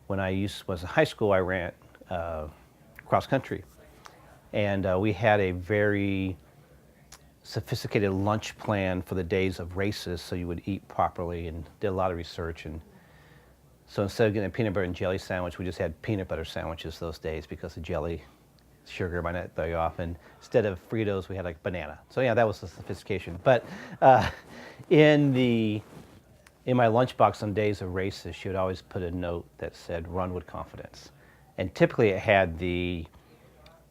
when I was in high school, I ran cross country. And we had a very sophisticated lunch plan for the days of races, so you would eat properly, and did a lot of research. And so instead of getting a peanut butter and jelly sandwich, we just had peanut butter sandwiches those days because the jelly, sugar might not throw you off. And instead of Fritos, we had like banana. So yeah, that was the sophistication. But in my lunchbox on days of races, she would always put a note that said, "Run with confidence." And typically it had the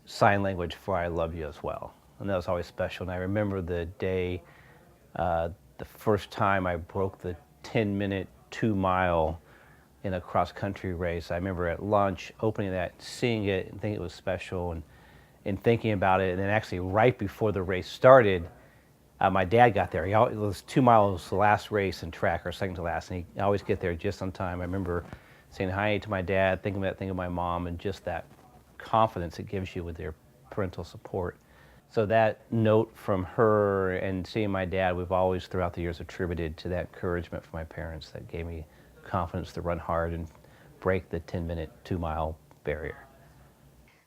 sign language for "I love you" as well. And that was always special. And I remember the day, the first time I broke the 10-minute 2-mile in a cross-country race. I remember at lunch opening that, seeing it, and thinking it was special, and thinking about it. And then actually right before the race started, my dad got there. It was 2 miles, the last race in track, or second to last, and he always get there just on time. I remember saying hi to my dad, thinking of my mom, and just that confidence it gives you with their parental support. So that note from her and seeing my dad, we've always throughout the years attributed to that encouragement from my parents that gave me confidence to run hard and break the 10-minute 2-mile barrier.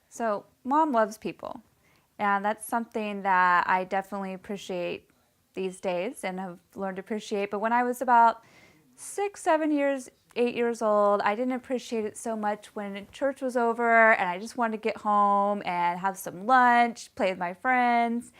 So Mom loves people, and that's something that I definitely appreciate these days and have learned to appreciate. But when I was about 6, 7 years, 8 years old, I didn't appreciate it so much when church was over and I just wanted to get home and have some lunch, play with my friends.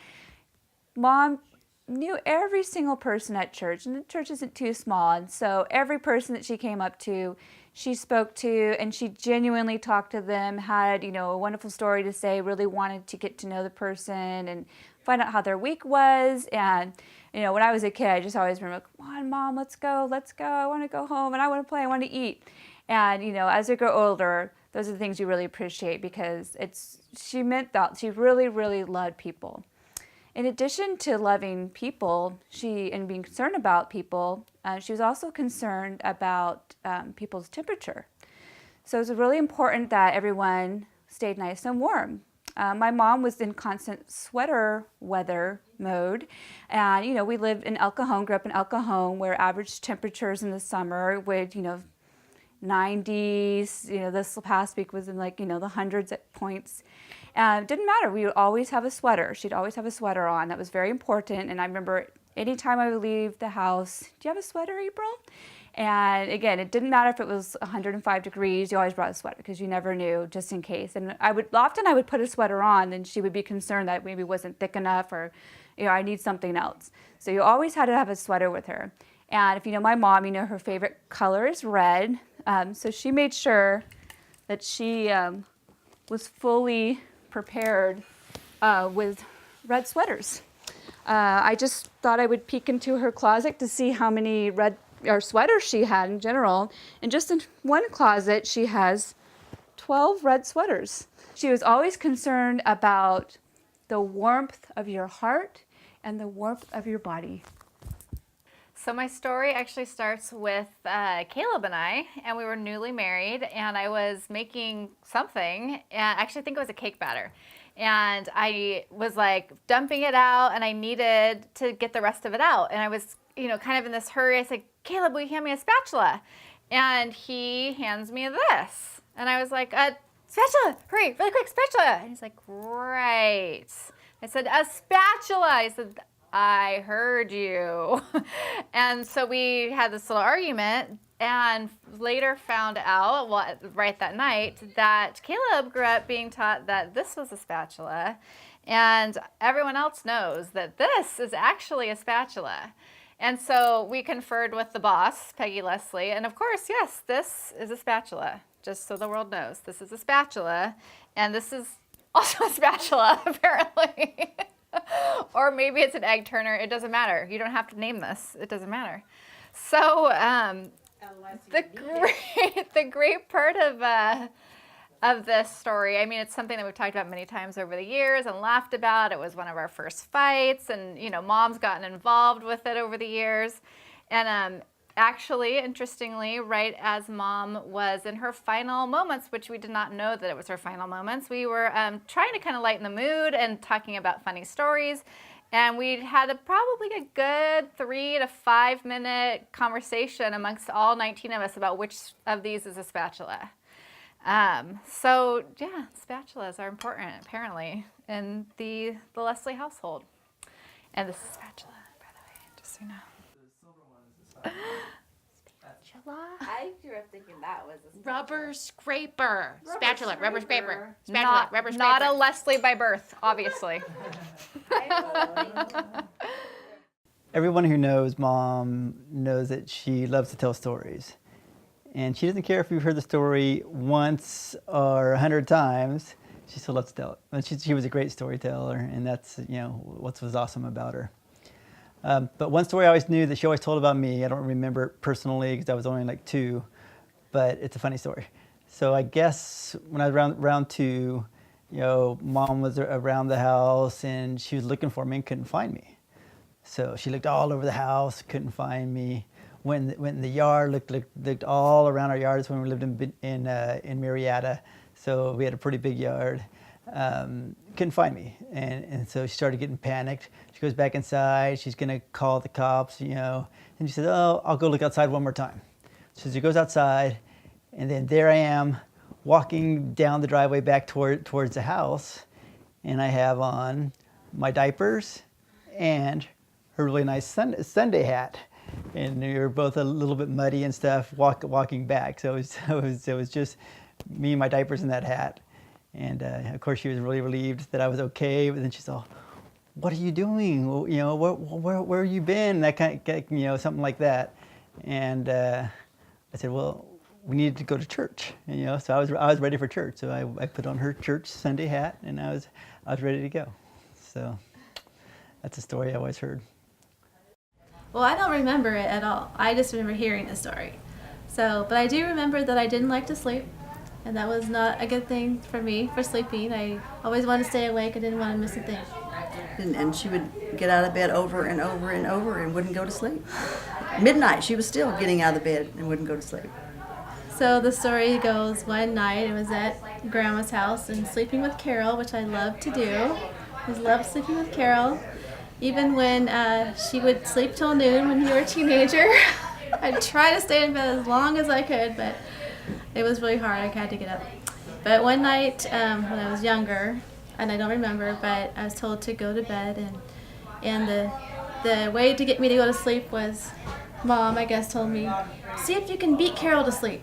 Mom knew every single person at church, and the church isn't too small, and so every person that she came up to, she spoke to, and she genuinely talked to them, had, a wonderful story to say, really wanted to get to know the person and find out how their week was. And when I was a kid, I just always remember, "Come on, Mom, let's go, I want to go home, and I want to play, I want to eat." And as I grow older, those are the things you really appreciate, because she meant that. She really, really loved people. In addition to loving people, and being concerned about people, she was also concerned about people's temperature. So it was really important that everyone stayed nice and warm. My mom was in constant sweater weather mode, and we lived in El Cajon, grew up in El Cajon, where average temperatures in the summer would 90s. This past week was in the hundreds at points. It didn't matter. We would always have a sweater. She'd always have a sweater on. That was very important. And I remember anytime I would leave the house, "Do you have a sweater, April?" And again, it didn't matter if it was 105 degrees. You always brought a sweater because you never knew, just in case. And I would put a sweater on, and she would be concerned that maybe it wasn't thick enough, or I need something else. So you always had to have a sweater with her. And if you know my mom, her favorite color is red. So she made sure that she was fully prepared with red sweaters. I just thought I would peek into her closet to see how many red sweaters she had in general. And just in one closet, she has 12 red sweaters. She was always concerned about the warmth of your heart and the warmth of your body. So my story actually starts with Caleb and I, and we were newly married, and I was making something, and actually I think it was a cake batter. And I was dumping it out, and I needed to get the rest of it out. And I was, kind of in this hurry. I said, "Caleb, will you hand me a spatula?" And he hands me this. And I was like, "Spatula, hurry, really quick, spatula." And he's like, "Right." I said, "A spatula." He said, "I heard you." And so we had this little argument, and later found out, right that night, that Caleb grew up being taught that this was a spatula, and everyone else knows that this is actually a spatula. And so we conferred with the boss, Peggy Leslie, and of course, yes, this is a spatula, just so the world knows. This is a spatula, and this is also a spatula, apparently. Or maybe it's an egg turner. It doesn't matter. You don't have to name this. It doesn't matter. So the great part of this story, I mean, it's something that we've talked about many times over the years and laughed about. It was one of our first fights, and Mom's gotten involved with it over the years. And actually, interestingly, right as Mom was in her final moments, which we did not know that it was her final moments, we were trying to kind of lighten the mood and talking about funny stories. And we had probably a good 3 to 5 minute conversation amongst all 19 of us about which of these is a spatula. So yeah, spatulas are important apparently in the Leslie household. And this is spatula, by the way, just so you know. Spatula? I grew up thinking that was a spatula. Rubber scraper. Spatula, rubber scraper. Spatula, Not, rubber scraper. not a Leslie by birth, obviously. Everyone who knows Mom knows that she loves to tell stories. And she doesn't care if you've heard the story once or 100 times, she still loves to tell it. And she was a great storyteller, and that's what was awesome about her. But one story I always knew that she always told about me, I don't remember it personally because I was only like 2, but it's a funny story. So I guess when I was around 2, Mom was around the house and she was looking for me and couldn't find me. So she looked all over the house, couldn't find me. Went in the yard, looked all around our yards when we lived in Marietta. So we had a pretty big yard. Couldn't find me, and so she started getting panicked. She goes back inside. She's gonna call the cops, and she says, "Oh, I'll go look outside one more time." So she goes outside, and then there I am, walking down the driveway back towards the house, and I have on my diapers and her really nice Sunday hat. And we were both a little bit muddy and stuff walking back. So it was just me and my diapers and that hat. And of course she was really relieved that I was okay. But then she said, "What are you doing? Where have you been?" That kind of, something like that. And I said, "Well, we needed to go to church." So I was ready for church. So I put on her church Sunday hat, and I was ready to go. So that's a story I always heard. Well, I don't remember it at all. I just remember hearing the story. But I do remember that I didn't like to sleep, and that was not a good thing for me for sleeping. I always wanted to stay awake. I didn't want to miss a thing. And she would get out of bed over and over and over and wouldn't go to sleep. Midnight, she was still getting out of bed and wouldn't go to sleep. So the story goes, one night I was at Grandma's house and sleeping with Carol, which I love to do. I loved sleeping with Carol. Even when she would sleep till noon when you were a teenager. I'd try to stay in bed as long as I could, but it was really hard. I had to get up. But one night when I was younger, and I don't remember, but I was told to go to bed, and the way to get me to go to sleep was Mom, I guess, told me, "See if you can beat Carol to sleep."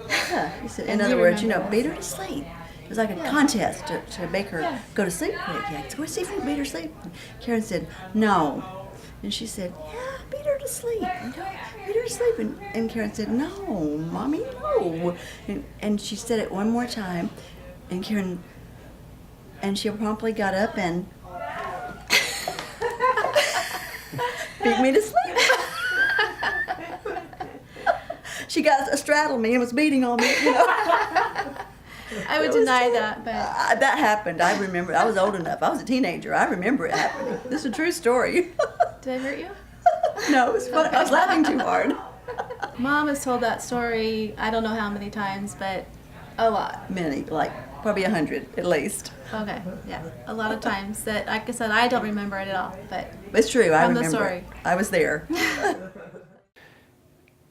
Yeah, he said, in And other you words, remember. beat her to sleep. It was like a contest to make her go to sleep quick. Yeah, go see if you can beat her to sleep. And Karen said, "No." And she said, "Yeah, beat her to sleep. Beat her to sleep." And Karen said, "No, Mommy, no." And she said it one more time. And she promptly got up and beat me to sleep. She got astraddled me and was beating on me, I would deny that, but that happened. I remember. I was old enough. I was a teenager. I remember it happening. This is a true story. did I hurt you? No, it was fun. I was laughing too hard. Mom has told that story, I don't know how many times, but a lot. Many, like probably 100 at least. Okay, yeah, a lot of times. That, like I said, I don't remember it at all, but It's true. I From the remember. story. It. I was there.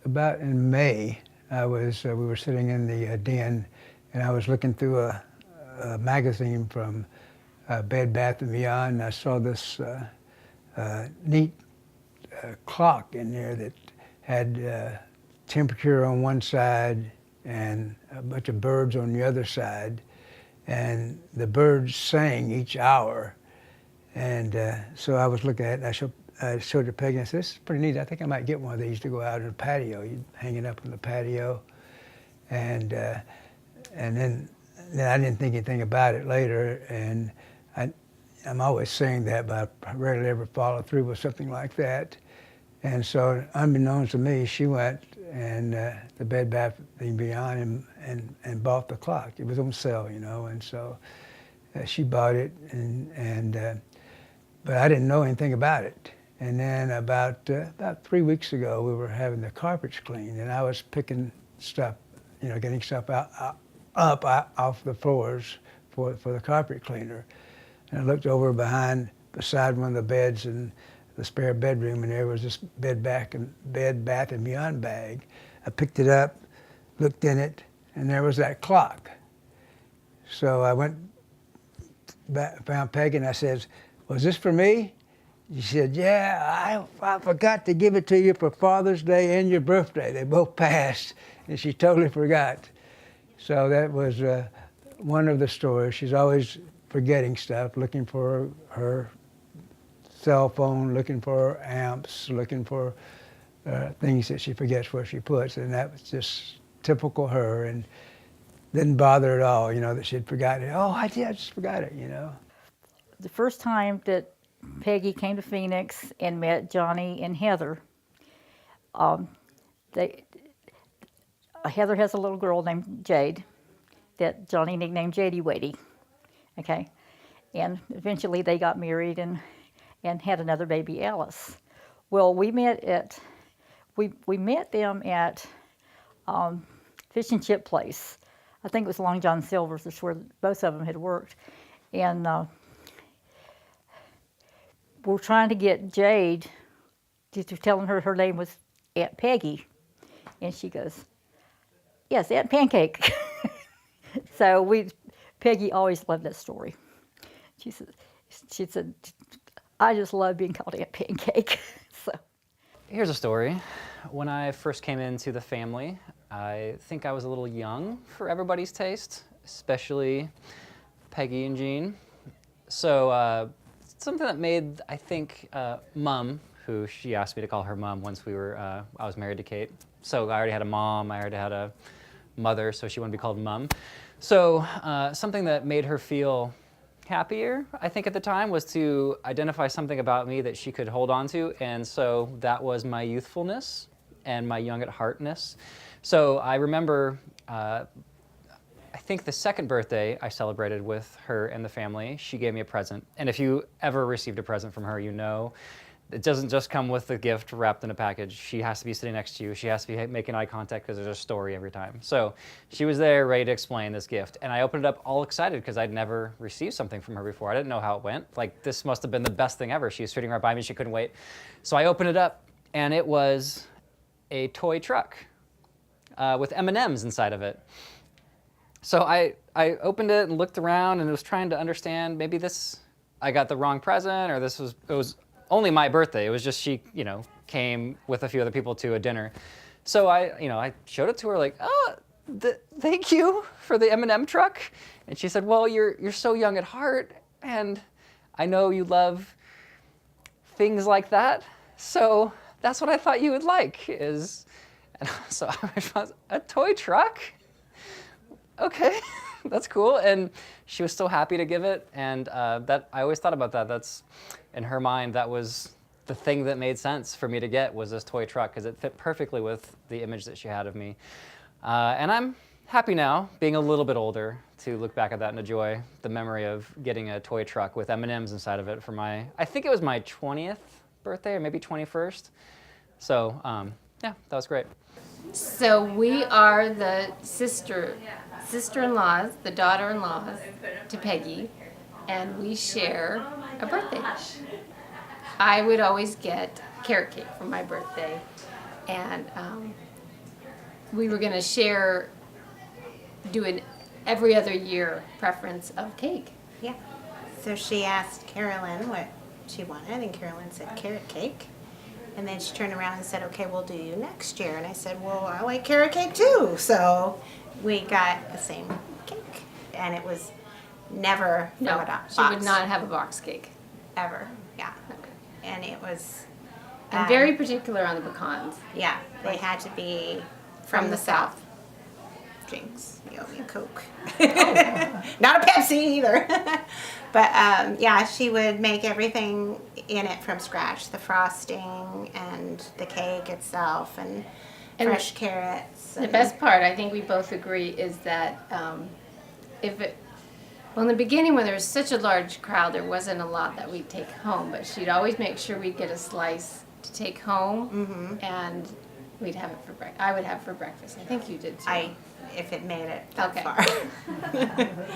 About in May, we were sitting in the den, and I was looking through a magazine from Bed Bath & Beyond, and I saw this neat clock in there that had temperature on one side and a bunch of birds on the other side, and the birds sang each hour. And so I was looking at it, and I showed it to Peggy, and I said, "This is pretty neat. I think I might get one of these to go out in the patio." You hang it up on the patio. And then I didn't think anything about it later, and I'm always saying that, but I rarely ever follow through with something like that. And so, unbeknownst to me, she went and the Bed Bath & Beyond and bought the clock. It was on sale, and so she bought it, but I didn't know anything about it. And then about 3 weeks ago, we were having the carpets cleaned, and I was picking stuff, getting stuff off the floors for the carpet cleaner. And I looked over behind beside one of the beds in the spare bedroom, and there was this Bed Bath and Beyond bag. I picked it up, looked in it, and there was that clock. So I went back, found Peggy, and I said, "Was this for me?" She said, "Yeah, I forgot to give it to you for Father's Day and your birthday. They both passed," and she totally forgot. So that was one of the stories. She's always forgetting stuff, looking for her cell phone, looking for amps, looking for things that she forgets where she puts, and that was just typical her, and didn't bother at all, you know, that she'd forgotten it. Oh, I just forgot it, you know. The first time that Peggy came to Phoenix and met Johnny and Heather, Heather has a little girl named Jade that Johnny nicknamed Jady Wadey, okay? And eventually they got married and had another baby, Alice. Well, we met them at Fish and Chip Place. I think it was Long John Silver's, that's where both of them had worked. And we're trying to get Jade to telling her name was Aunt Peggy. And she goes, "Yes, Aunt Pancake." So Peggy always loved that story. She said, "I just love being called Aunt Pancake." So. Here's a story. When I first came into the family, I think I was a little young for everybody's taste, especially Peggy and Jean. So something that made, I think, Mom, who she asked me to call her Mom once I was married to Kate. So I already had a mom, I already had a mother, so she wanted to be called Mom. So something that made her feel happier, I think at the time, was to identify something about me that she could hold on to, and so that was my youthfulness and my young at heartness. So I remember, I think the second birthday I celebrated with her and the family, she gave me a present. And if you ever received a present from her, you know it doesn't just come with the gift wrapped in a package. She has to be sitting next to you. She has to be making eye contact because there's a story every time. So she was there ready to explain this gift. And I opened it up all excited because I'd never received something from her before. I didn't know how it went. Like, this must have been the best thing ever. She was sitting right by me. She couldn't wait. So I opened it up, and it was a toy truck with M&Ms inside of it. So I opened it and looked around and was trying to understand, maybe I got the wrong present, or it was only my birthday. It was just she, came with a few other people to a dinner. So I showed it to her like, "Oh, thank you for the M&M truck." And she said, "Well, you're so young at heart, and I know you love things like that. So that's what I thought you would like And so I responded, "A toy truck? Okay, that's cool." And she was so happy to give it, and I always thought about that. That's, in her mind, that was the thing that made sense for me to get, was this toy truck, because it fit perfectly with the image that she had of me. And I'm happy now, being a little bit older, to look back at that and enjoy the memory of getting a toy truck with M&Ms inside of it for I think it was my 20th birthday, or maybe 21st. So yeah, that was great. So we are the sister-in-laws, the daughter-in-laws to Peggy, and we share a birthday. I would always get carrot cake for my birthday, and we were going to do an every other year preference of cake. Yeah. So she asked Carolyn what she wanted, and Carolyn said carrot cake. And then she turned around and said, "Okay, we'll do you next year." And I said, "Well, I like carrot cake too." So we got the same cake, and it was never from a box. She would not have a box cake. Ever. Yeah. And it was... I'm very particular on the pecans. Yeah, they had to be from the South. Jinx, you owe me a Coke. Not a Pepsi either. But yeah, she would make everything in it from scratch. The frosting and the cake itself and fresh carrots. The best part, I think we both agree, is that well, in the beginning, when there was such a large crowd, there wasn't a lot that we'd take home, but she'd always make sure we'd get a slice to take home, and we'd have it for breakfast. I would have it for breakfast. I think you did too. if it made it that Okay. far.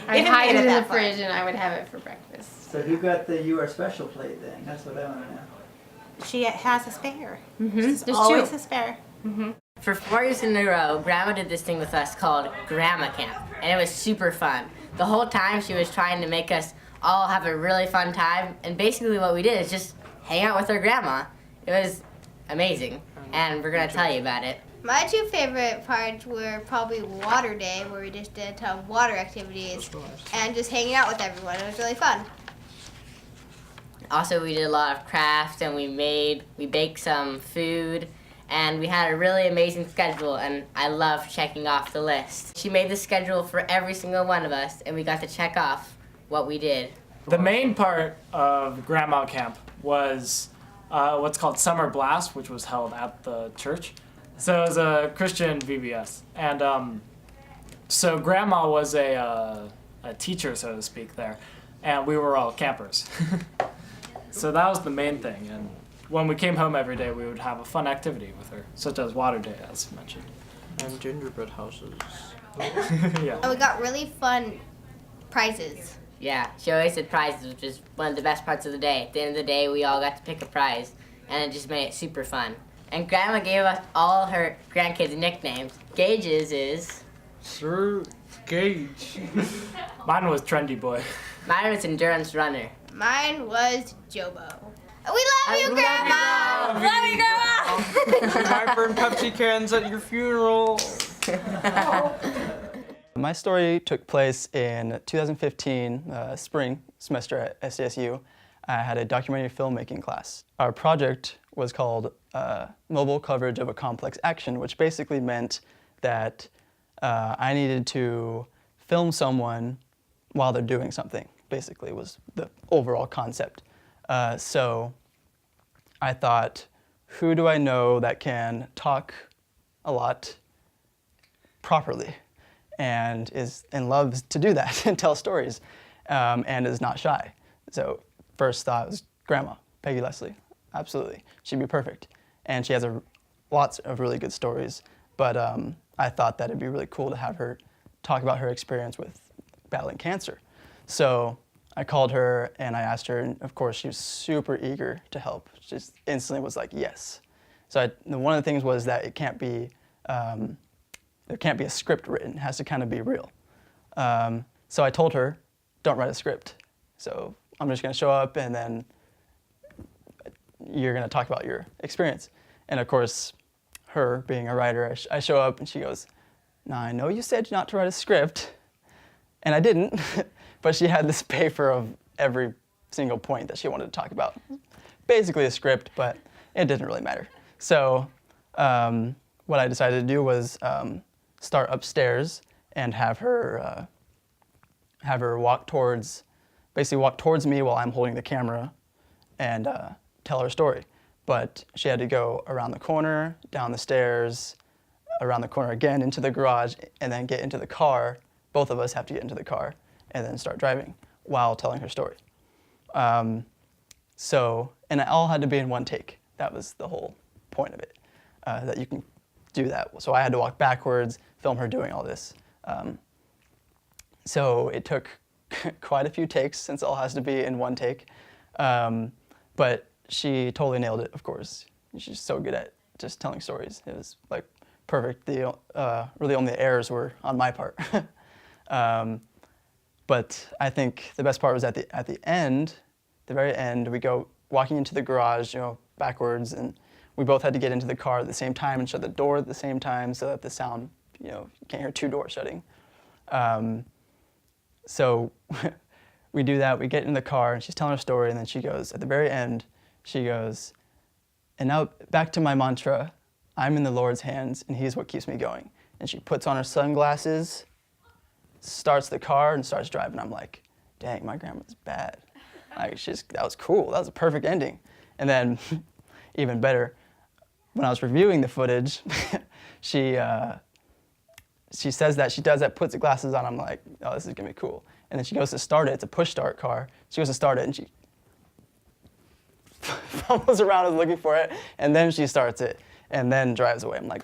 I'd If hide made it in the that far. fridge and I would have it for breakfast. So who got the You Are Special plate then? That's what I want to know. She has a spare. There's Always two. a spare. For 4 years in a row, Grandma did this thing with us called Grandma Camp, and it was super fun. The whole time she was trying to make us all have a really fun time, and basically what we did is just hang out with her grandma. It was amazing, and we're gonna tell you about it. My two favorite parts were probably Water Day, where we just did a ton of water activities and just hanging out with everyone. It was really fun. Also, we did a lot of crafts, and we baked some food, and we had a really amazing schedule, and I love checking off the list. She made the schedule for every single one of us, and we got to check off what we did. The main part of Grandma Camp was what's called Summer Blast, which was held at the church. So it was a Christian VBS. And so Grandma was a teacher, so to speak, there. And we were all campers. So that was the main thing. And when we came home every day, we would have a fun activity with her, such as Water Day, as mentioned. And gingerbread houses. Yeah. And we got really fun prizes. Yeah, she always did prizes, which is one of the best parts of the day. At the end of the day, we all got to pick a prize, and it just made it super fun. And Grandma gave us all her grandkids nicknames. Gage's is... Sir Gage. Mine was Trendy Boy. Mine was Endurance Runner. Mine was Jobo. We love you, Grandma! Love you, Grandma! I might burn Pepsi cans at your funeral. My story took place in 2015, spring semester at SDSU. I had a documentary filmmaking class. Our project was called Mobile Coverage of a Complex Action, which basically meant that I needed to film someone while they're doing something, basically was the overall concept. So I thought, who do I know that can talk a lot properly and loves to do that and tell stories and is not shy? So first thought was Grandma, Peggy Leslie. Absolutely, she'd be perfect. And she has lots of really good stories, but I thought that it'd be really cool to have her talk about her experience with battling cancer. So I called her and I asked her, and of course she was super eager to help. She just instantly was like, yes. So one of the things was that it can't be, there can't be a script written. It has to kind of be real. So I told her, don't write a script. So I'm just gonna show up and then you're gonna talk about your experience. And of course, her being a writer, I show up and she goes, now I know you said not to write a script, and I didn't, but she had this paper of every single point that she wanted to talk about. Basically a script, but it didn't really matter. So what I decided to do was start upstairs and have her walk towards me while I'm holding the camera and tell her story. But she had to go around the corner, down the stairs, around the corner again, into the garage, and then get into the car. Both of us have to get into the car and then start driving while telling her story. And it all had to be in one take. That was the whole point of it, that you can do that. So I had to walk backwards, film her doing all this. So it took quite a few takes since it all has to be in one take. But she totally nailed it, of course. She's so good at just telling stories. It was like perfect. Really only errors were on my part. But I think the best part was at the end, the very end, we go walking into the garage, backwards, and we both had to get into the car at the same time and shut the door at the same time so that the sound, you can't hear two doors shutting. So we do that, we get in the car, and she's telling her story, and then she goes, at the very end, she goes, and now back to my mantra, I'm in the Lord's hands, and He's what keeps me going. And she puts on her sunglasses, starts the car, and starts driving. I'm like, dang, my grandma's bad. Like, that was cool. That was a perfect ending. And then, even better, when I was reviewing the footage, she says that, she does that, puts the glasses on. I'm like, oh, this is gonna be cool. And then she goes to start it. It's a push start car. She goes to start it, and she fumbles around and looking for it, and then she starts it, and then drives away. I'm like,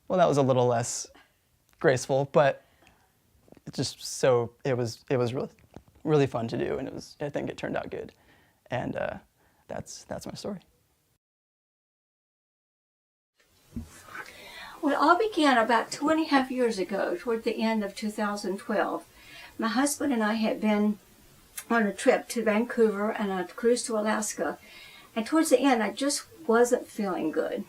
well, that was a little less graceful, but it was really fun to do, and I think it turned out good, and that's my story. Well, it all began about 2.5 years ago, toward the end of 2012. My husband and I had been on a trip to Vancouver and a cruise to Alaska, and towards the end, I just wasn't feeling good.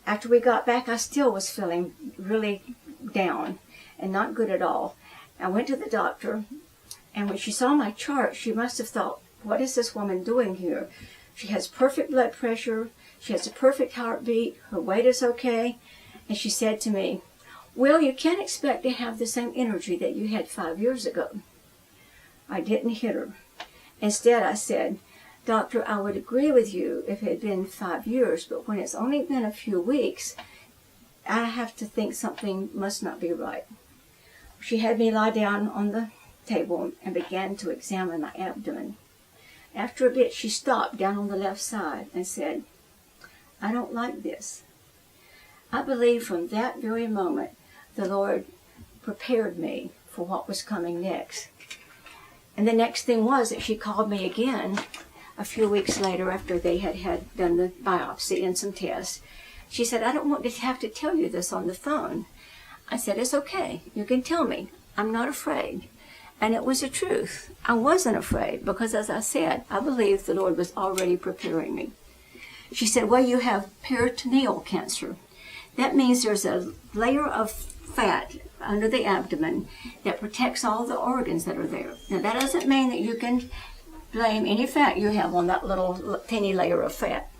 After we got back, I still was feeling really down and not good at all. I went to the doctor, and when she saw my chart, she must have thought, what is this woman doing here? She has perfect blood pressure, she has a perfect heartbeat, her weight is okay. And she said to me, well, you can't expect to have the same energy that you had 5 years ago. I didn't hit her. Instead, I said, Doctor, I would agree with you if it had been 5 years, but when it's only been a few weeks, I have to think something must not be right. She had me lie down on the table and began to examine my abdomen. After a bit, she stopped down on the left side and said, I don't like this. I believe from that very moment, the Lord prepared me for what was coming next. And the next thing was that she called me again a few weeks later after they had done the biopsy and some tests. She said, I don't want to have to tell you this on the phone. I said, it's okay. You can tell me. I'm not afraid. And it was the truth. I wasn't afraid because, as I said, I believed the Lord was already preparing me. She said, well, you have peritoneal cancer. That means there's a layer of fat under the abdomen that protects all the organs that are there. Now, that doesn't mean that you can blame any fat you have on that little teeny layer of fat.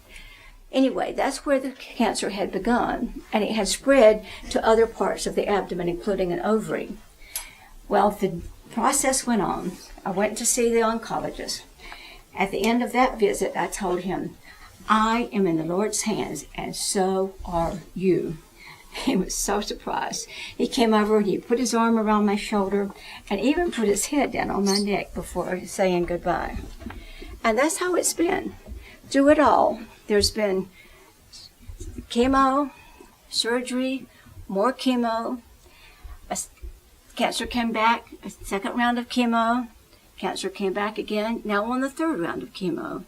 Anyway, that's where the cancer had begun, and it had spread to other parts of the abdomen, including an ovary. Well, the process went on. I went to see the oncologist. At the end of that visit, I told him, I am in the Lord's hands, and so are you. He was so surprised. He came over and he put his arm around my shoulder and even put his head down on my neck before saying goodbye. And that's how it's been. Through it all, there's been chemo, surgery, more chemo. Cancer came back, a second round of chemo. Cancer came back again, now on the third round of chemo.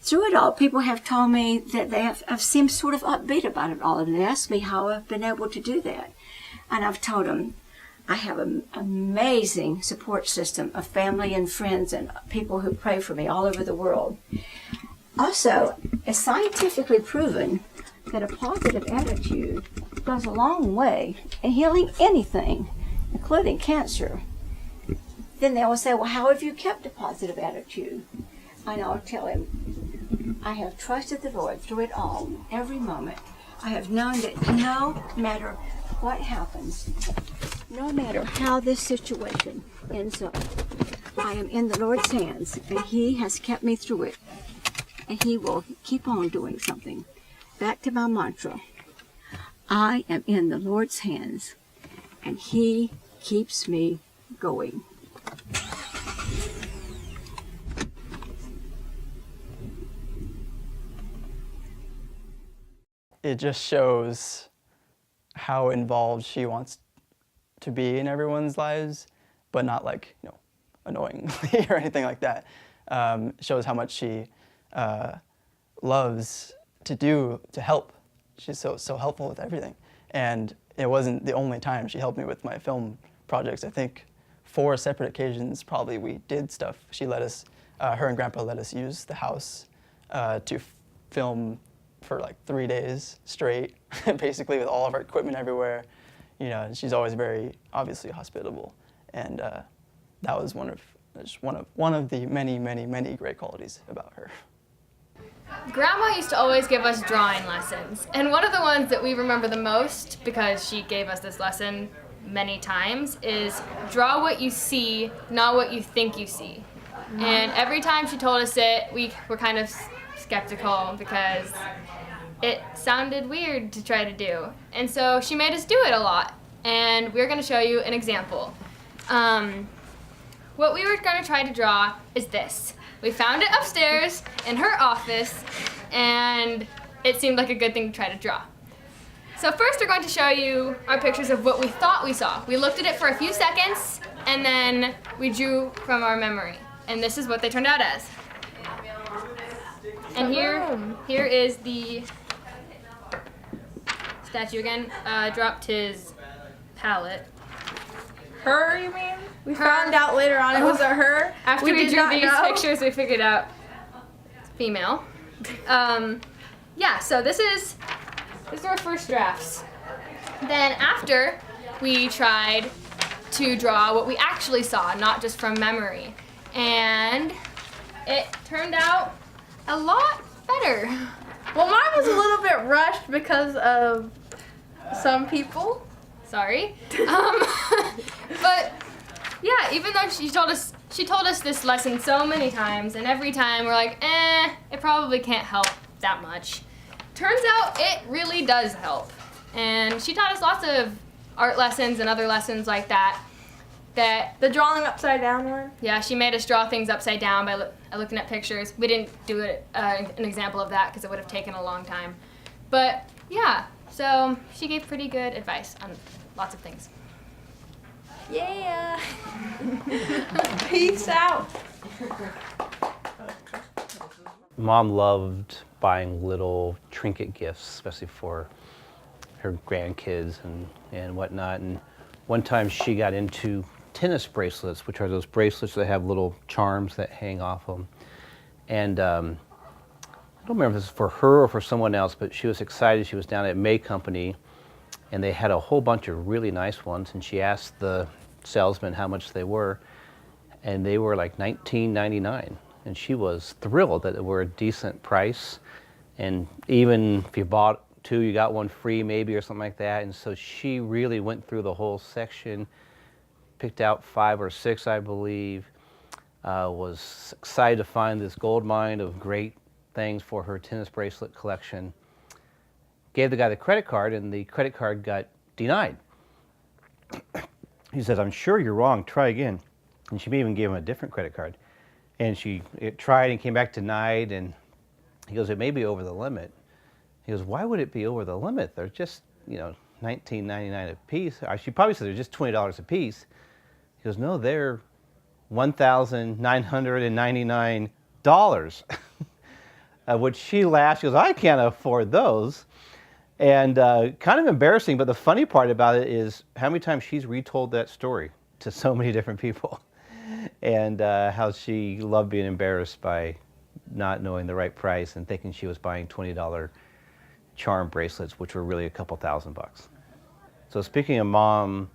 Through it all, people have told me that I've seemed sort of upbeat about it all, and they asked me how I've been able to do that. And I've told them I have an amazing support system of family and friends and people who pray for me all over the world. Also, it's scientifically proven that a positive attitude goes a long way in healing anything, including cancer. Then they will say, well, how have you kept a positive attitude? And I'll tell him, I have trusted the Lord through it all, every moment. I have known that no matter what happens, no matter how this situation ends up, I am in the Lord's hands, and He has kept me through it. And He will keep on doing something. Back to my mantra. I am in the Lord's hands, and He keeps me going. It just shows how involved she wants to be in everyone's lives, but not like, annoyingly or anything like that. Shows how much she loves to help. She's so helpful with everything. And it wasn't the only time she helped me with my film projects. I think 4 separate occasions probably we did stuff. She let us, her and Grandpa let us use the house to film for like 3 days straight, basically with all of our equipment everywhere. And she's always very obviously hospitable, and that was one of the many great qualities about her. Grandma used to always give us drawing lessons, and one of the ones that we remember the most, because she gave us this lesson many times, is draw what you see, not what you think you see. And every time she told us it, we were kind of skeptical because it sounded weird to try to do. And so she made us do it a lot, and we're going to show you an example. What we were going to try to draw is this. We found it upstairs in her office, and it seemed like a good thing to try to draw. So So first we're going to show you our pictures of what we thought we saw. We looked at it for a few seconds and then we drew from our memory. And this is what they turned out as. And here is the statue again. Dropped his palette. Her, you mean? We found out later on it was a her. After we drew these pictures, we figured out it's female. Yeah, so these are our first drafts. Then after, we tried to draw what we actually saw, not just from memory. And it turned out a lot better. Well, mine was a little bit rushed because of some people. Sorry. But yeah, even though she told us this lesson so many times, and every time we're like, it probably can't help that much. Turns out it really does help. And she taught us lots of art lessons and other lessons like that. The drawing upside down one? Yeah, she made us draw things upside down by looking at pictures. We didn't do an example of that because it would have taken a long time. But yeah, so she gave pretty good advice on lots of things. Yeah. Peace out. Mom loved buying little trinket gifts, especially for her grandkids and whatnot. And one time she got into tennis bracelets, which are those bracelets that have little charms that hang off them. And I don't remember if this is for her or for someone else, but she was excited. She was down at May Company, and they had a whole bunch of really nice ones. And she asked the salesman how much they were, and they were like $19.99. And she was thrilled that they were a decent price. And even if you bought two, you got one free maybe or something like that. And so she really went through the whole section, picked out 5 or 6, I believe, was excited to find this gold mine of great things for her tennis bracelet collection. Gave the guy the credit card, and the credit card got denied. He says, "I'm sure you're wrong, try again." And she even gave him a different credit card. And she tried and came back denied, and he goes, "It may be over the limit." He goes, "Why would it be over the limit? They're just, $19.99 a piece." She probably said they're just $20 a piece. He goes, "No, they're $1,999. Which she laughed. She goes, "I can't afford those." And kind of embarrassing, but the funny part about it is how many times she's retold that story to so many different people. And how she loved being embarrassed by not knowing the right price and thinking she was buying $20 charm bracelets, which were really a couple $1,000. So speaking of Mom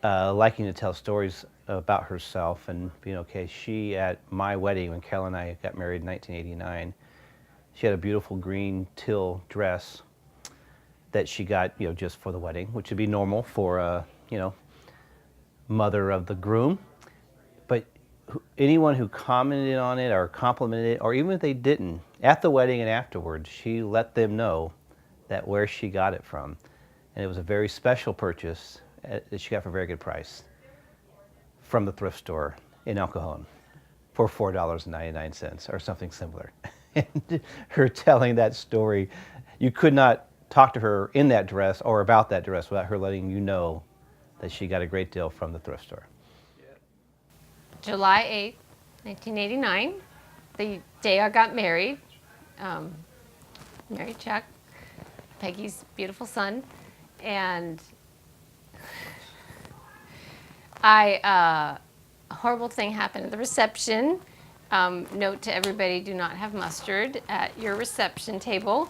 liking to tell stories about herself and being okay, she, at my wedding, when Carol and I got married in 1989, she had a beautiful green teal dress that she got, just for the wedding, which would be normal for a, mother of the groom. But anyone who commented on it or complimented it, or even if they didn't, at the wedding and afterwards, she let them know that where she got it from. And it was a very special purchase that she got for a very good price from the thrift store in El Cajon for $4.99 or something similar. And her telling that story, you could not talk to her in that dress or about that dress without her letting you know that she got a great deal from the thrift store. July 8th, 1989, the day I got married. Married Chuck, Peggy's beautiful son, and a horrible thing happened at the reception. Note to everybody, do not have mustard at your reception table.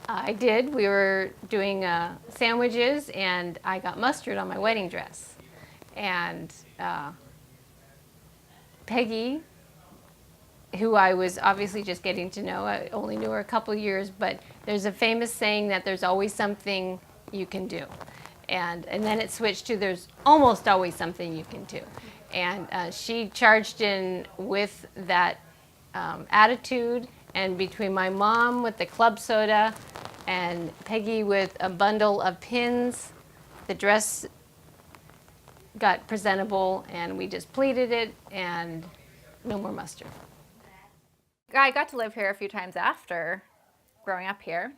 I did. We were doing sandwiches, and I got mustard on my wedding dress. And Peggy, who I was obviously just getting to know, I only knew her a couple years, but there's a famous saying that there's always something you can do. And then it switched to there's almost always something you can do. And she charged in with that attitude, and between my mom with the club soda and Peggy with a bundle of pins, the dress got presentable, and we just pleated it, and no more mustard. I got to live here a few times after growing up here.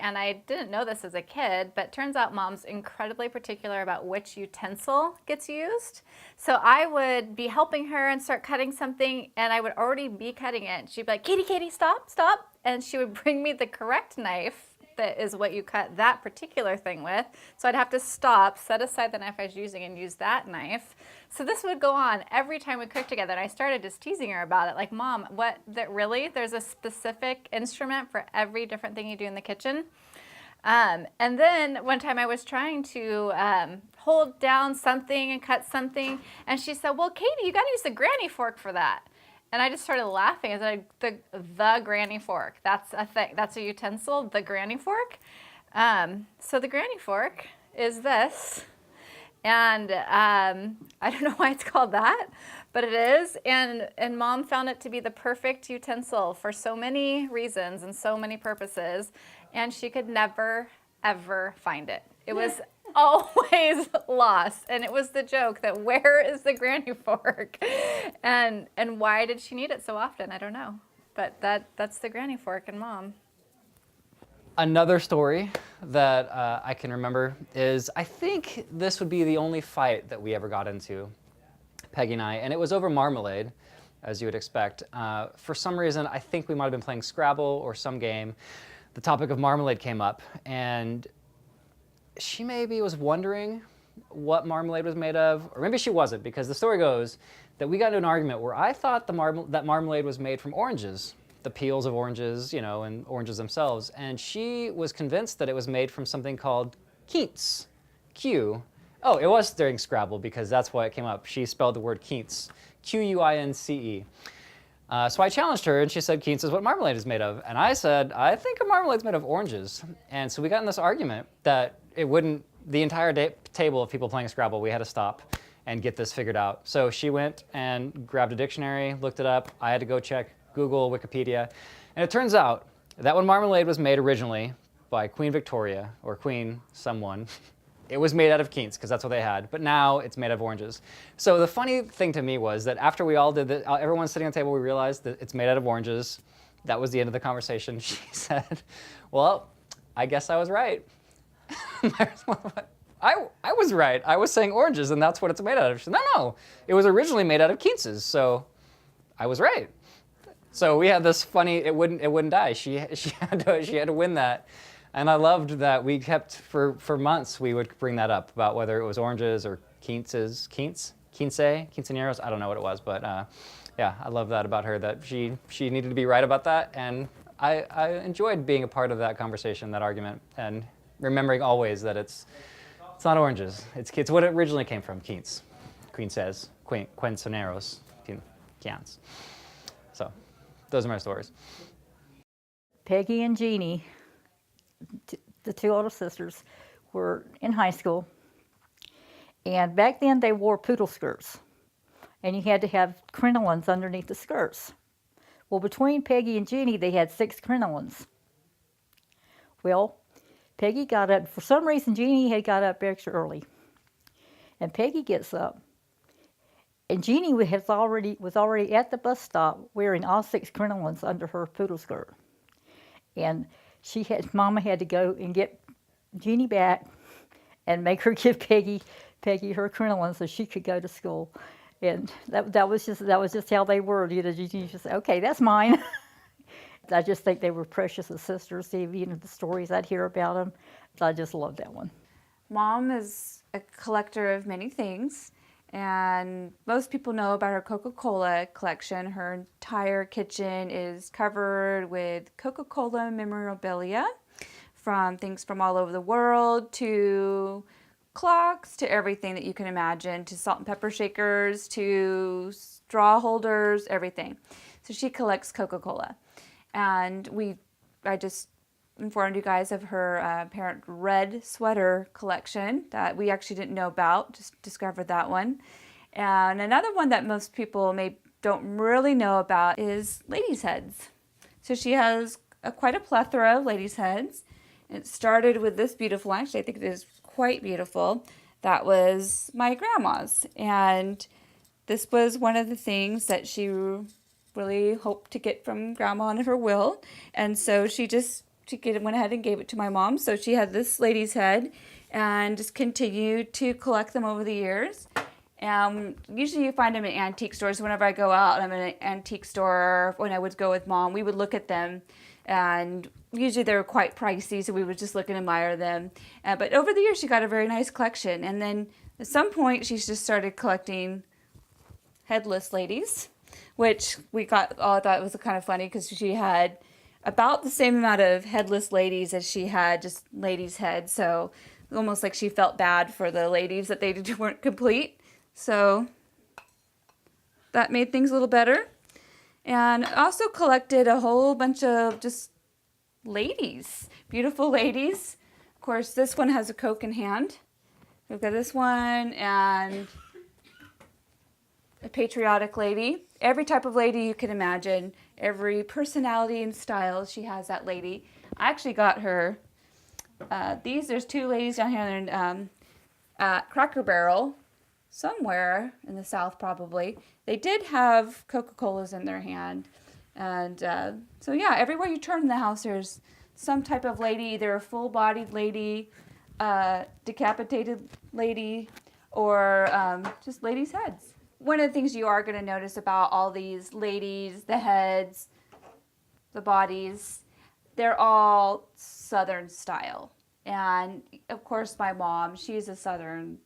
and I didn't know this as a kid, but turns out Mom's incredibly particular about which utensil gets used. So I would be helping her and start cutting something, and I would already be cutting it. She'd be like, Katie, stop. And she would bring me the correct knife that is what you cut that particular thing with. So I'd have to stop, set aside the knife I was using, and use that knife. So this would go on every time we cooked together. And I started just teasing her about it. Like, Mom, really? There's a specific instrument for every different thing you do in the kitchen? And then one time I was trying to hold down something and cut something. And she said, well, Katie, you got to use the granny fork for that. And I just started laughing. I said, the granny fork. That's a thing. That's a utensil, the granny fork. So the granny fork is this. And I don't know why it's called that, but it is. And Mom found it to be the perfect utensil for so many reasons and so many purposes. And she could never, ever find it. It was always lost. And it was the joke that where is the granny fork? And why did she need it so often? I don't know. But that's the granny fork and Mom. Another story that I can remember is, I think this would be the only fight that we ever got into, Peggy and I, and it was over marmalade, as you would expect. For some reason, I think we might have been playing Scrabble or some game. The topic of marmalade came up, and she maybe was wondering what marmalade was made of, or maybe she wasn't, because the story goes that we got into an argument where I thought that marmalade was made from oranges, the peels of oranges, and oranges themselves, and she was convinced that it was made from something called quince, Q. Oh, it was during Scrabble, because that's why it came up. She spelled the word quince, Quince. So I challenged her, and she said quince is what marmalade is made of. And I said, I think a marmalade's made of oranges. And so we got in this argument that the entire table of people playing Scrabble, we had to stop and get this figured out. So she went and grabbed a dictionary, looked it up. I had to go check Google, Wikipedia. And it turns out that when marmalade was made originally by Queen Victoria, or Queen someone, it was made out of quince, because that's what they had. But now it's made out of oranges. So the funny thing to me was that after we all did this, everyone sitting on the table, we realized that it's made out of oranges. That was the end of the conversation. She said, well, I guess I was right. I was right. I was saying oranges, and that's what it's made out of. She said, no, it was originally made out of quinces, so I was right. So we had this funny, it wouldn't die. She had to win that. And I loved that we kept, for months, we would bring that up about whether it was oranges or quinceañeros, I don't know what it was, but yeah, I love that about her, that she needed to be right about that, and I enjoyed being a part of that conversation, that argument, and remembering always that it's not oranges, it's what it originally came from, quinceañeros, quince. So, those are my stories. Peggy and Jeannie, the two older sisters, were in high school, and back then they wore poodle skirts, and you had to have crinolines underneath the skirts. Well, between Peggy and Jeannie, they had 6 crinolines. Well, Peggy got up, for some reason Jeannie had got up extra early, and Peggy gets up, and Jeannie was already at the bus stop wearing all 6 crinolines under her poodle skirt, and Mama had to go and get Jeannie back and make her give Peggy her crinoline so she could go to school. And that was just how they were. Jeannie just said, okay, that's mine. I just think they were precious as sisters. The stories I'd hear about them. I just love that one. Mom is a collector of many things, and most people know about her Coca-Cola collection. Her entire kitchen is covered with Coca-Cola memorabilia, from things from all over the world to clocks to everything that you can imagine, to salt and pepper shakers, to straw holders, everything. So she collects Coca-Cola. And I just informed you guys of her parent red sweater collection that we actually didn't know about, just discovered that one. And another one that most people don't really know about is ladies' heads. So she has quite a plethora of ladies' heads. It started with this beautiful one. Actually, I think it is quite beautiful. That was my grandma's. And this was one of the things that she really hoped to get from Grandma in her will. And so she just went ahead and gave it to my mom. So she had this lady's head and just continued to collect them over the years. Usually you find them in antique stores. Whenever I go out, I'm in an antique store. When I would go with Mom, we would look at them, and usually they were quite pricey, so we would just look and admire them. But over the years, she got a very nice collection. And then at some point, she just started collecting headless ladies, which we all thought was kind of funny because she had about the same amount of headless ladies as she had just ladies' heads. So almost like she felt bad for the ladies that they weren't complete. So that made things a little better. And also collected a whole bunch of just ladies, beautiful ladies. Of course, this one has a Coke in hand. We've got this one and a patriotic lady. Every type of lady you can imagine, every personality and style, she has that lady. I actually got her there's two ladies down here in Cracker Barrel, somewhere in the South probably. They did have Coca-Colas in their hand. And so yeah, everywhere you turn in the house, there's some type of lady, either a full-bodied lady, decapitated lady, or just ladies' heads. One of the things you are going to notice about all these ladies, the heads, the bodies, they're all Southern style. And of course my mom, she's a Southern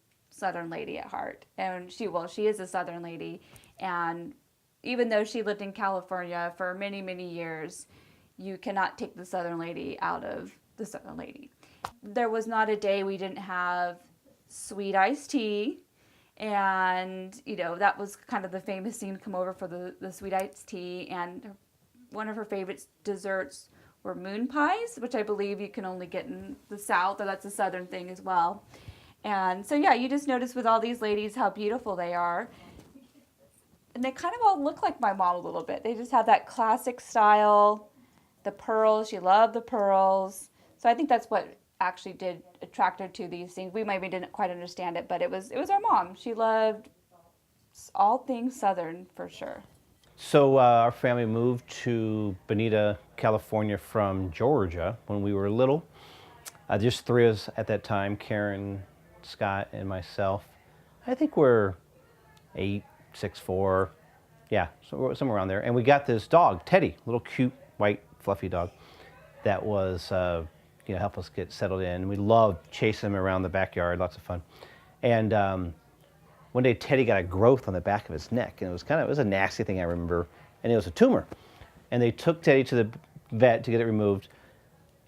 lady at heart. And she is a Southern lady. And even though she lived in California for many, many years, you cannot take the Southern lady out of the Southern lady. There was not a day we didn't have sweet iced tea. And, that was kind of the famous scene, come over for the sweet iced tea. And one of her favorite desserts were moon pies, which I believe you can only get in the South, or that's a Southern thing as well. And so, yeah, you just notice with all these ladies how beautiful they are. And they kind of all look like my mom a little bit. They just have that classic style, the pearls. She loved the pearls. So I think that's what actually did attract her to these things. We maybe didn't quite understand it, but it was our mom. She loved all things Southern for sure. So our family moved to Bonita, California from Georgia when we were little. Just three of us at that time, Karen, Scott, and myself. I think we're 8, 6, 4, yeah, somewhere around there. And we got this dog, Teddy, little cute, white, fluffy dog that was, help us get settled in. We loved chasing him around the backyard, lots of fun. And one day Teddy got a growth on the back of his neck, and it was a nasty thing, I remember, and it was a tumor. And they took Teddy to the vet to get it removed.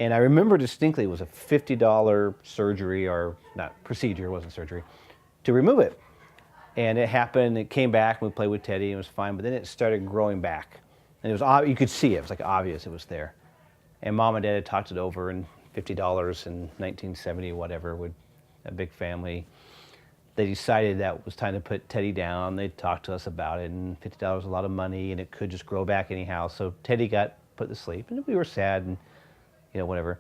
And I remember distinctly it was a $50 surgery, or not procedure, it wasn't surgery, to remove it. And it happened, it came back, and we played with Teddy, and it was fine, but then it started growing back. And it was, you could see it, it was like obvious it was there. And Mom and Dad had talked it over, and $50 in 1970, whatever, with a big family. They decided that it was time to put Teddy down. They talked to us about it, and $50 was a lot of money, and it could just grow back anyhow. So Teddy got put to sleep, and we were sad, and whatever.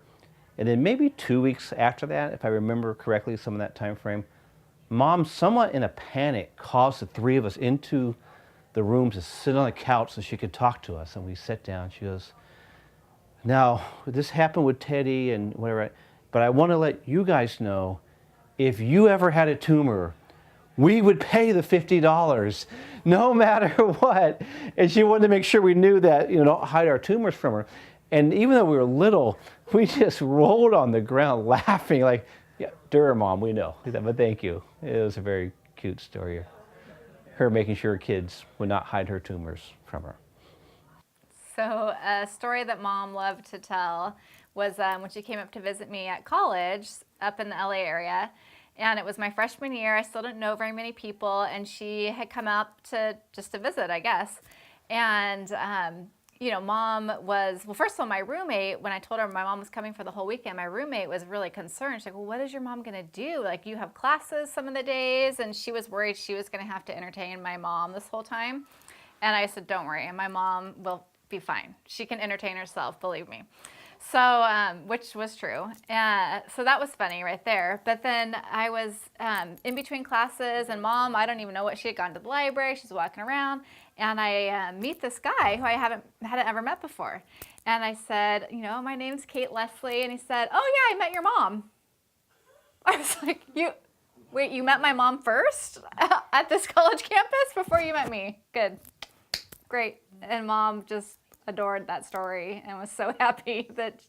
And then maybe 2 weeks after that, if I remember correctly, some of that time frame, Mom, somewhat in a panic, calls the three of us into the room to sit on the couch so she could talk to us. And we sat down. She goes, "Now, this happened with Teddy and whatever, but I want to let you guys know, if you ever had a tumor, we would pay the $50 no matter what." And she wanted to make sure we knew that, don't hide our tumors from her. And even though we were little, we just rolled on the ground laughing like, "Yeah, Durham, Mom, we know." But thank you. It was a very cute story. Her making sure her kids would not hide her tumors from her. So a story that Mom loved to tell was when she came up to visit me at college up in the LA area. And it was my freshman year. I still didn't know very many people. And she had come up to visit, I guess. And, Mom was, well, first of all, my roommate, when I told her my mom was coming for the whole weekend, my roommate was really concerned. She's like, "Well, what is your mom going to do? Like, you have classes some of the days." And she was worried she was going to have to entertain my mom this whole time. And I said, "Don't worry. And my mom will be fine. She can entertain herself, believe me." So, which was true. So that was funny right there. But then I was in between classes, and Mom, I don't even know what, she had gone to the library. She's walking around, and I meet this guy who I hadn't ever met before. And I said, you know, my name's Kate Leslie. And he said, oh yeah, I met your mom. I was like, wait, you met my mom first at this college campus before you met me? Good, great. And Mom just adored that story and was so happy that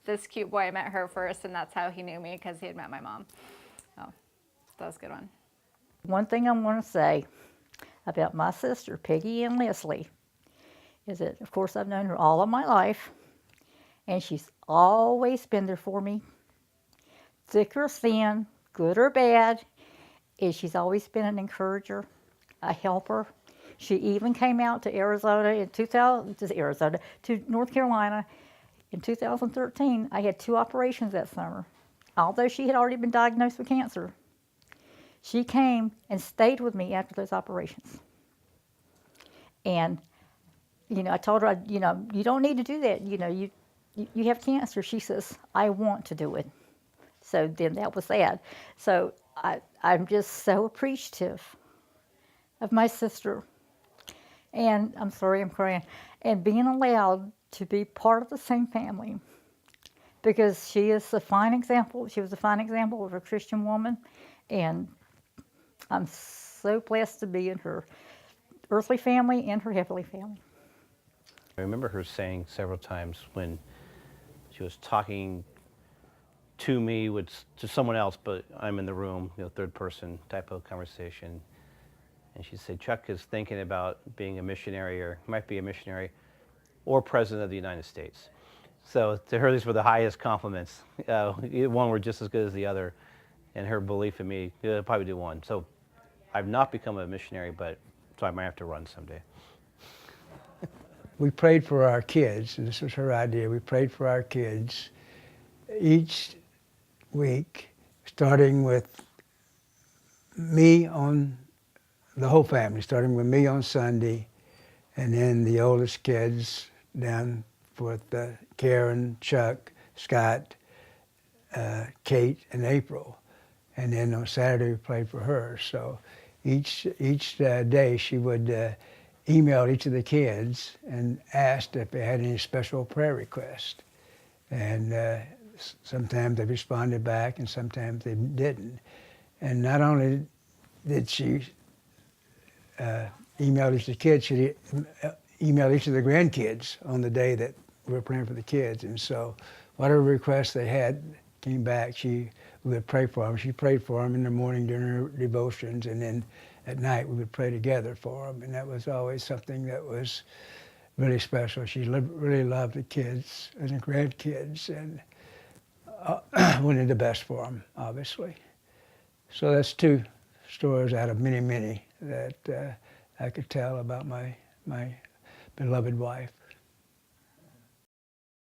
this cute boy met her first, and that's how he knew me, because he had met my mom. Oh, that was a good one. One thing I want to say about my sister, Peggy Ann Leslie, is that, of course, I've known her all of my life, and she's always been there for me, thick or thin, good or bad, and she's always been an encourager, a helper. She even came out to to North Carolina in 2013. I had 2 operations that summer. Although she had already been diagnosed with cancer, she came and stayed with me after those operations. And, you know, I told her, you know, you don't need to do that. You know, you have cancer. She says, I want to do it. So then that was that. So I'm just so appreciative of my sister. And I'm sorry, I'm crying. And being allowed to be part of the same family, because she is a fine example. She was a fine example of a Christian woman, and I'm so blessed to be in her earthly family and her heavenly family. I remember her saying several times when she was talking to me, to someone else, but I'm in the room, you know, third person type of conversation. And she said, Chuck is thinking about being a missionary, or might be a missionary, or president of the United States. So to her, these were the highest compliments. One were just as good as the other. And her belief in me, I'll probably do one. So I've not become a missionary, so I might have to run someday. We prayed for our kids, and this was her idea. We prayed for our kids each week, starting with me on the whole family, starting with me on Sunday, and then the oldest kids down with Karen, Chuck, Scott, Kate, and April. And then on Saturday we prayed for her. So each day she would email each of the kids and asked if they had any special prayer requests. And sometimes they responded back, and sometimes they didn't. And not only did she email each of the kids, she emailed each of the grandkids on the day that we were praying for the kids. And so whatever requests they had came back, we would pray for them. She prayed for them in the morning during her devotions, and then at night we would pray together for them. And that was always something that was really special. She really loved the kids and the grandkids, and wanted the best for them, obviously. So that's 2 stories out of many, many that I could tell about my beloved wife.